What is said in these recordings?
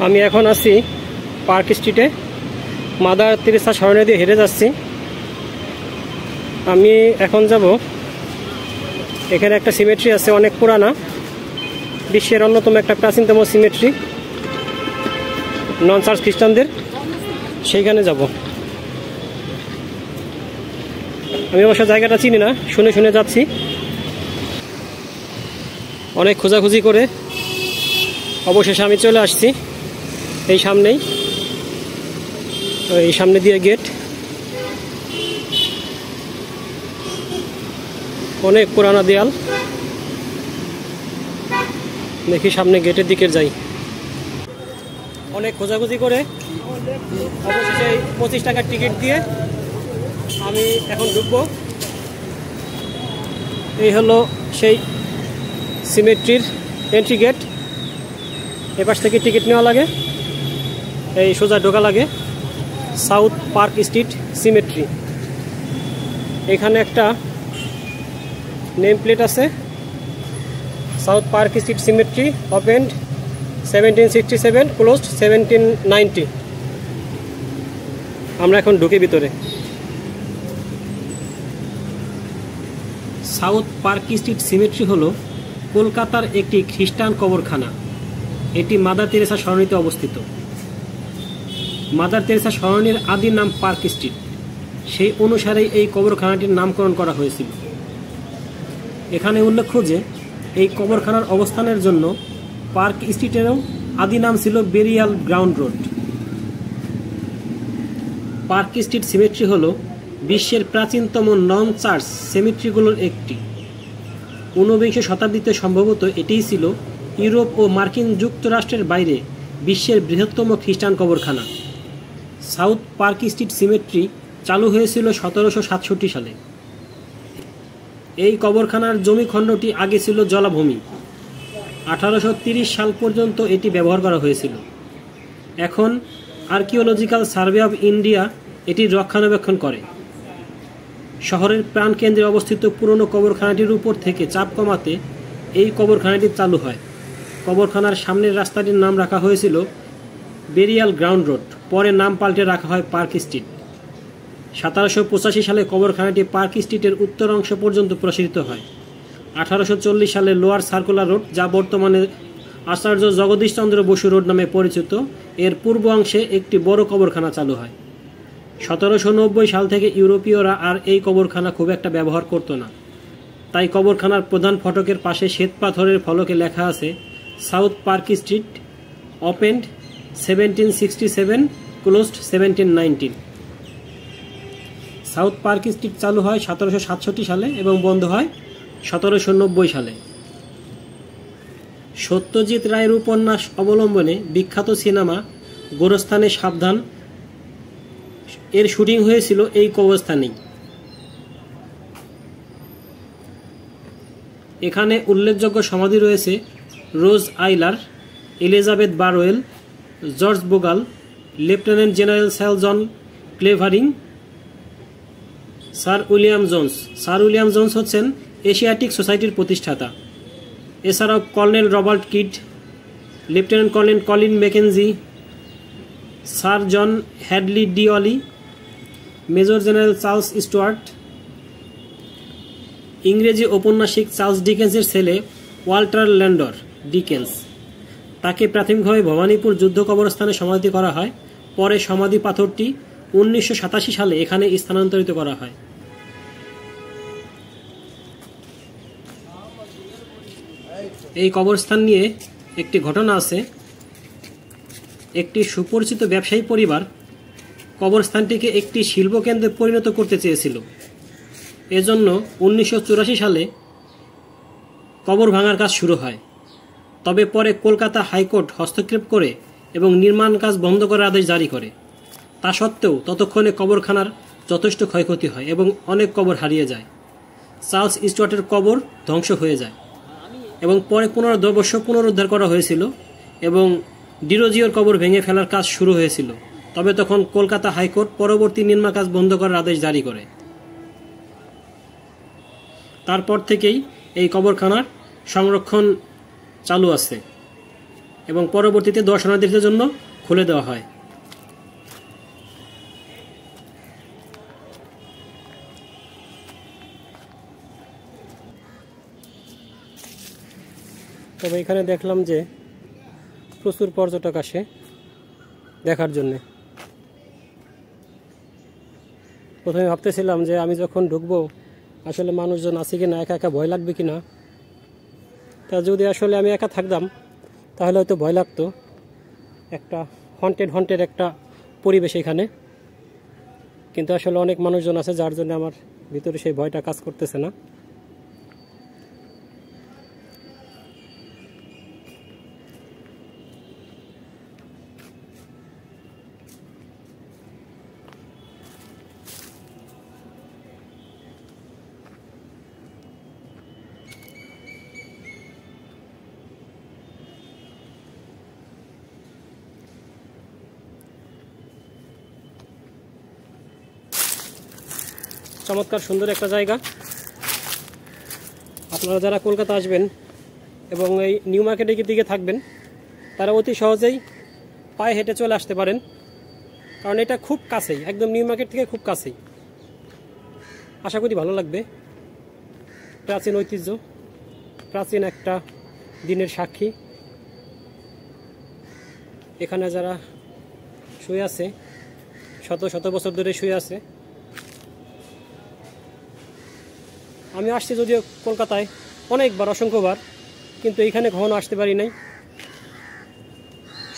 আমি এখন আছি পার্ক স্ট্রিটে, মাদার তেরেসা সরণি দিয়ে হেঁটে যাচ্ছি। আমি এখন যাব, এখানে একটা সিমেট্রি আছে, অনেক পুরানা, বিশ্বের অন্যতম একটা প্রাচীনতম সিমেট্রি, নন চার্চ খ্রিস্টানদের, সেইখানে যাব। আমি অবশ্য জায়গাটা চিনি না, শুনে শুনে যাচ্ছি। অনেক খোঁজাখুঁজি করে অবশেষে আমি চলে আসছি এই সামনেই, এই সামনে দিয়ে গেট, অনেক পুরানা দেয়াল। দেখি সামনে গেটের দিকে যাই। অনেক খোঁজাখুঁজি করে অবশেষে 25 টাকার টিকিট দিয়ে আমি এখন ঢুকবো। এই হলো সেই সিমেট্রির এন্ট্রি গেট। এপাশ থেকে টিকিট নেওয়া লাগে, এই সোজা ঢোকা লাগে সাউথ পার্ক স্ট্রিট সিমেট্রি। এখানে একটা নেম প্লেট আছে, south park street symmetry opened 1767, closed 1790। আমরা এখন ঢুকে ভিতরে। সাউথ পার্ক স্ট্রিট সিমেট্রি হলো কলকাতার একটি খ্রিস্টান কবরখানা। এটি মাদার তেরেসা সরণিতে অবস্থিত। মাদার তেরেসা সরণির আদি নাম পার্ক স্ট্রিট, সেই অনুসারে এই কবরখানাটির নামকরণ করা হয়েছিল। এখানে উল্লেখ্য যে এই কবরখানার অবস্থানের জন্য পার্ক স্ট্রিটেরও আদি নাম ছিল burial ground road. Park street symmetry হল বিশ্বের প্রাচীনতম নন চার্চ সিমেট্রিগুলোর একটি। 19বিংশ শতাব্দীতে সম্ভবত এটিই ছিল ইউরোপ ও মার্কিন যুক্তরাষ্ট্রের বাইরে বিশ্বের বৃহত্তম খ্রিস্টান কবরখানা। সাউথ পার্ক স্ট্রিট সিমেট্রি চালু হয়েছিল 1767 সালে। এই কবরখানার জমিখণ্ডটি আগে ছিল জলাভূমি। 1830 সাল পর্যন্ত এটি ব্যবহার করা হয়েছিল। এখন আর্কিওলজিক্যাল সার্ভে অব ইন্ডিয়া এটির রক্ষণাবেক্ষণ করে। শহরের প্রাণকেন্দ্রে অবস্থিত পুরনো কবরখানাটির উপর থেকে চাপ কমাতে এই কবরখানাটি চালু হয়। কবরখানার সামনের রাস্তাটির নাম রাখা হয়েছিল বেরিয়াল গ্রাউন্ড রোড, পরে নাম পাল্টে রাখা হয় পার্ক স্ট্রিট। 1785 সালে কবরখানাটি পার্ক স্ট্রিটের উত্তর অংশ পর্যন্ত প্রসারিত হয়। 1840 সালে লোয়ার সার্কুলার রোড, যা বর্তমানে আচার্য জগদীশ চন্দ্র বসু রোড নামে পরিচিত, এর পূর্ব অংশে একটি বড় কবরখানা চালু হয়। 1790 সাল থেকে ইউরোপীয়রা আর এই কবরখানা খুব একটা ব্যবহার করত না। তাই কবরখানার প্রধান ফটকের পাশে শ্বেত পাথরের ফলকে লেখা আছে south park street opened 1767, closed 1790। South park street চালু হয় 1767 সালে এবং বন্ধ হয় 1790 সালে। সত্যজিৎ রায়ের উপন্যাস অবলম্বনে বিখ্যাত সিনেমা গোরস্থানে সাবধান এর শুটিং হয়েছিল এই কবরস্থানেই। এখানে উল্লেখযোগ্য সমাধি রয়েছে রোজ আইলার, Elizabeth Barwell, George Bogle, lieutenant general sir John Clavering, sir William Jones. Sir William Jones হচ্ছেন এশিয়াটিক সোসাইটির প্রতিষ্ঠাতা। এছাড়াও colonel Robert Kyd, lieutenant colonel Colin Mackenzie, sir John Hadley D'Oyly, major general Charles Stuart, ইংরেজি ঔপন্যাসিক Charles ডিকেন্সের ছেলে Walter ল্যান্ডর Dickens. তাকে প্রাথমিকভাবে ভবানীপুর যুদ্ধ কবরস্থানে সমাধি করা হয়। পরে সমাধি পাথরটি 1987 সালে এখানে স্থানান্তরিত করা হয়। এই কবরস্থান নিয়ে একটি ঘটনা আছে। একটি সুপরিচিত ব্যবসায়ী পরিবার কবরস্থানটিকে একটি শিল্পকেন্দ্রে পরিণত করতে চেয়েছিল। এজন্য 1984 সালে কবর ভাঙার কাজ শুরু হয়। তবে পরে কলকাতা হাইকোর্ট হস্তক্ষেপ করে এবং নির্মাণ কাজ বন্ধ করার আদেশ জারি করে। তা সত্ত্বেও ততক্ষণে কবরখানার যথেষ্ট ক্ষয়ক্ষতি হয় এবং অনেক কবর হারিয়ে যায়। চার্লস স্টুয়ার্টের কবর ধ্বংস হয়ে যায় এবং পরে 15 বছর পুনরুদ্ধার করা হয়েছিল এবং ডিরোজিওর কবর ভেঙে ফেলার কাজ শুরু হয়েছিল। তবে তখন কলকাতা হাইকোর্ট পরবর্তী নির্মাণ কাজ বন্ধ করার আদেশ জারি করে। তারপর থেকেই এই কবরখানার সংরক্ষণ চালু আছে। এবং পরবর্তীতে দর্শনার্থীদের জন্য খুলে দেওয়া হয়। তবে এখানে দেখলাম যে প্রচুর পর্যটক আসে দেখার জন্যে। প্রথমে ভাবতেছিলাম যে আমি যখন ঢুকবো আসলে মানুষজন আছে কিনা, একা একা ভয় লাগবে কিনা। তা যদি আসলে আমি একা থাকতাম তাহলে হয়তো ভয় লাগতো। একটা হন্টেড একটা পরিবেশ এখানে, কিন্তু আসলে অনেক মানুষজন আছে যার জন্য আমার ভিতরে সেই ভয়টা কাজ করতেছে না। চমৎকার সুন্দর একটা জায়গা। আপনারা যারা কলকাতা আসবেন এবং এই নিউ মার্কেটের দিকে থাকবেন তারা অতি সহজেই পায়ে হেঁটে চলে আসতে পারেন, কারণ এটা খুব কাছেই, একদম নিউ মার্কেট থেকে খুব কাছেই। আশা করি ভালো লাগবে। প্রাচীন ঐতিহ্য, প্রাচীন একটা দিনের সাক্ষী। এখানে যারা শুয়ে আছে, শত শত বছর ধরে শুয়ে আছে। আমি আসছি যদিও কলকাতায় অনেকবার, অসংখ্যবার, কিন্তু এইখানে কখনো আসতে পারি নাই,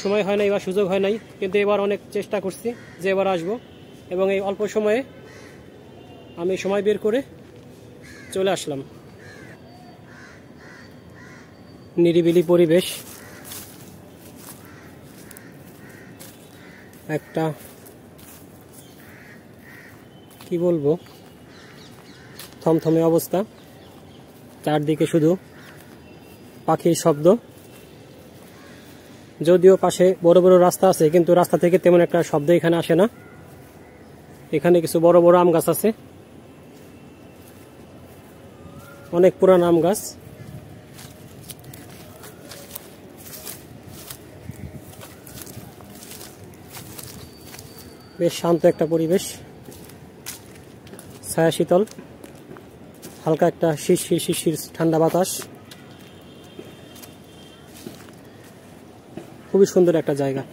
সময় হয় নাই বা সুযোগ হয় নাই। কিন্তু এবার অনেক চেষ্টা করছি যে এবার আসবো, এবং এই অল্প সময়ে আমি সময় বের করে চলে আসলাম। নিরিবিলি পরিবেশ, একটা কি বলবো, থমথমে অবস্থা। চারদিকে শুধু পাখির শব্দ। যদিও পাশে বড় বড় রাস্তা আছে, কিন্তু রাস্তা থেকে তেমন একটা শব্দ এখানে আসে না। এখানে কিছু বড় বড় আম গাছ আছে, অনেক পুরানো আম গাছ। বেশ শান্ত একটা পরিবেশ, ছায়া শীতল, হালকা একটা শিরশির শিরশির ঠান্ডা বাতাস। খুবই সুন্দর একটা জায়গা।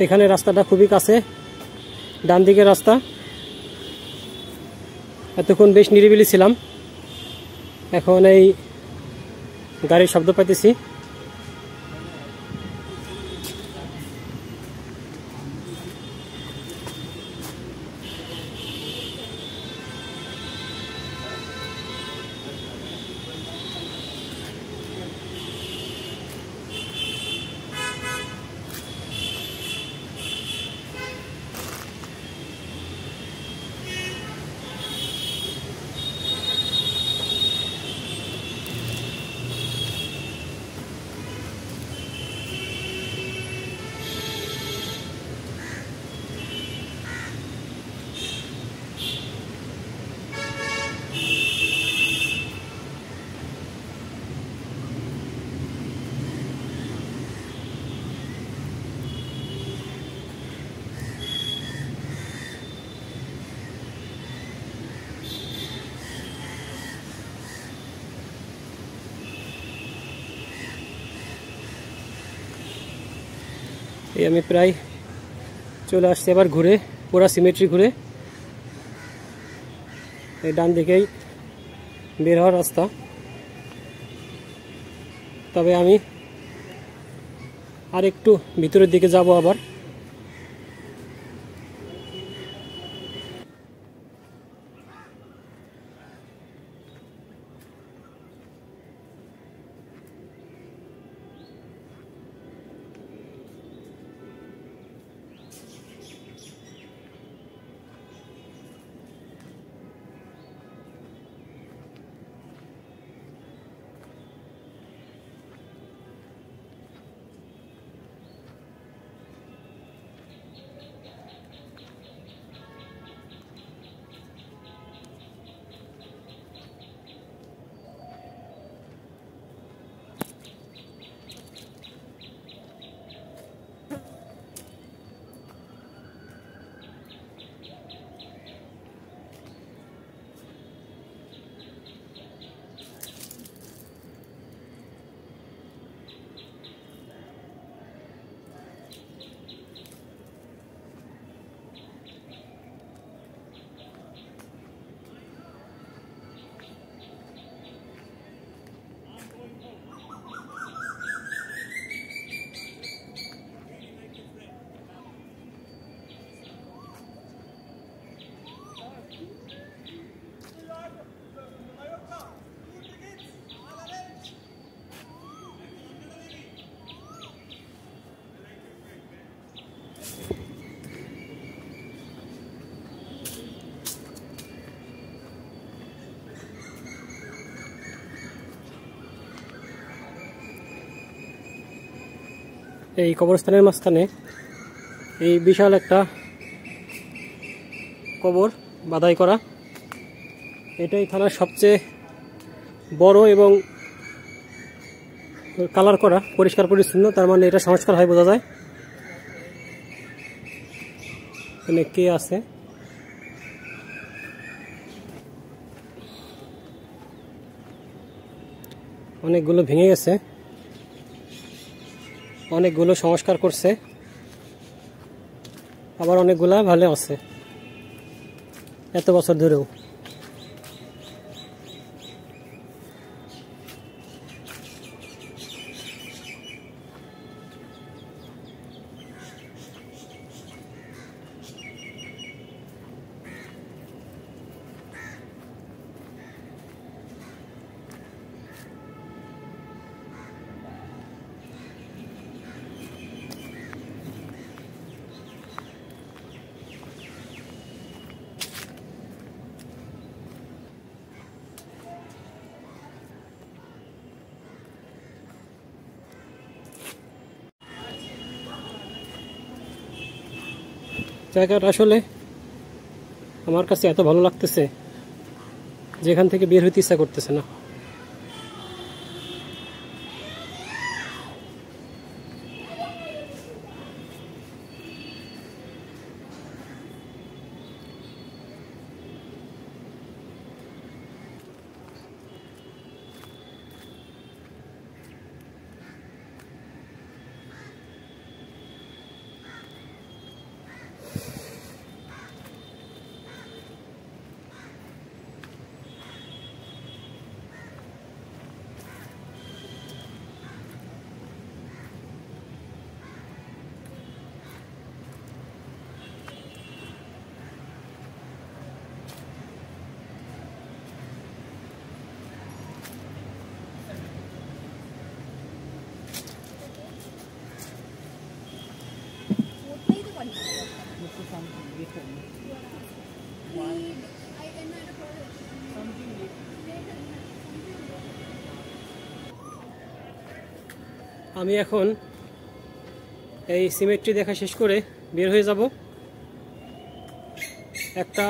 এখানে রাস্তাটা খুবই কাছে, ডান দিকের রাস্তা। এতক্ষণ বেশ নিরিবিলি ছিলাম, এখন এই গাড়ির শব্দ পাইতেছি। এই আমি প্রায় চলে আসছি আবার ঘুরে, পুরা সিমেট্রি ঘুরে। এই ডান দিকেই বের হওয়ার রাস্তা। তবে আমি আর একটু ভিতরের দিকে যাব আবার। এই কবরস্থানের মাঝখানে এই বিশাল একটা কবর বাধাই করা। এটাই থানার সবচেয়ে বড় এবং কালার করা, পরিষ্কার পরিচ্ছন্ন। তার মানে এটা সংস্কার হয় বোঝা যায়। এখানে কে আছে? অনেকগুলো ভেঙে গেছে, অনেকগুলো সংস্কার করছে, আবার অনেকগুলা ভালো আছে এত বছর ধরেও। জায়গাটা আসলে আমার কাছে এত ভালো লাগতেছে, যেখান থেকে বের হইতে ইচ্ছা করতেছে না। আমি এখন এই সিমেট্রি দেখা শেষ করে বের হয়ে যাব। একটা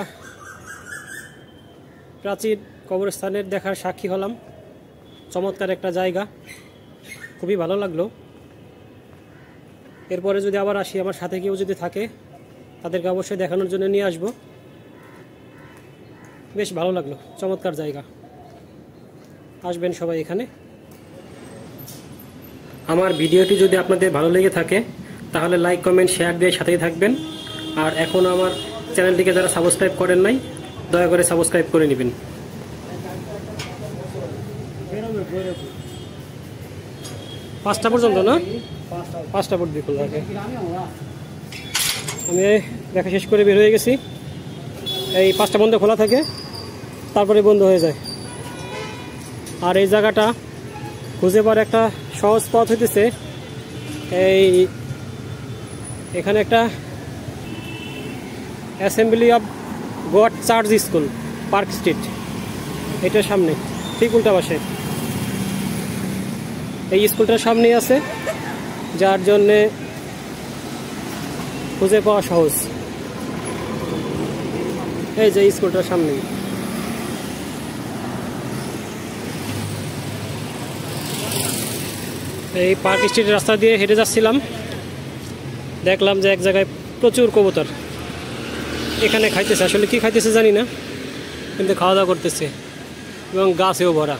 প্রাচীন কবরস্থানের দেখার সাক্ষী হলাম। চমৎকার একটা জায়গা, খুবই ভালো লাগলো। এরপরে যদি আবার আসি, আমার সাথে কেউ যদি থাকে তাদেরকে অবশ্যই দেখানোর জন্য নিয়ে আসব। বেশ ভালো লাগলো, চমৎকার জায়গা। আসবেন সবাই এখানে। আমার ভিডিওটি যদি আপনাদের ভালো লেগে থাকে তাহলে লাইক কমেন্ট শেয়ার দিয়ে সাথেই থাকবেন। আর এখন আমার চ্যানেলটিকে যারা সাবস্ক্রাইব করেন নাই, দয়া করে সাবস্ক্রাইব করে নেবেন। 5টা পর্যন্ত না, 5টা পর্যন্ত খোলা থাকে। আমি দেখা শেষ করে বের হয়ে গেছি। এই 5টা বন্ধ খোলা থাকে, তারপরে বন্ধ হয়ে যায়। আর এই জায়গাটা খুঁজে পাওয়ার একটা সহজ পথ হইতেছে এখানে একটা assembly of god church school, park street, এটার সামনে ঠিক উল্টা পাশে এই স্কুলটার সামনেই আছে, যার জন্যে খুঁজে পাওয়া সহজ। এই যে স্কুলটার সামনেই। এই পার্ক স্ট্রিটের রাস্তা দিয়ে হেঁটে যাচ্ছিলাম, দেখলাম যে এক জায়গায় প্রচুর কবুতর এখানে খাইতেছে। আসলে কি খাইতেছে জানি না, কিন্তু খাওয়া দাওয়া করতেছে এবং গাছেও ভরা।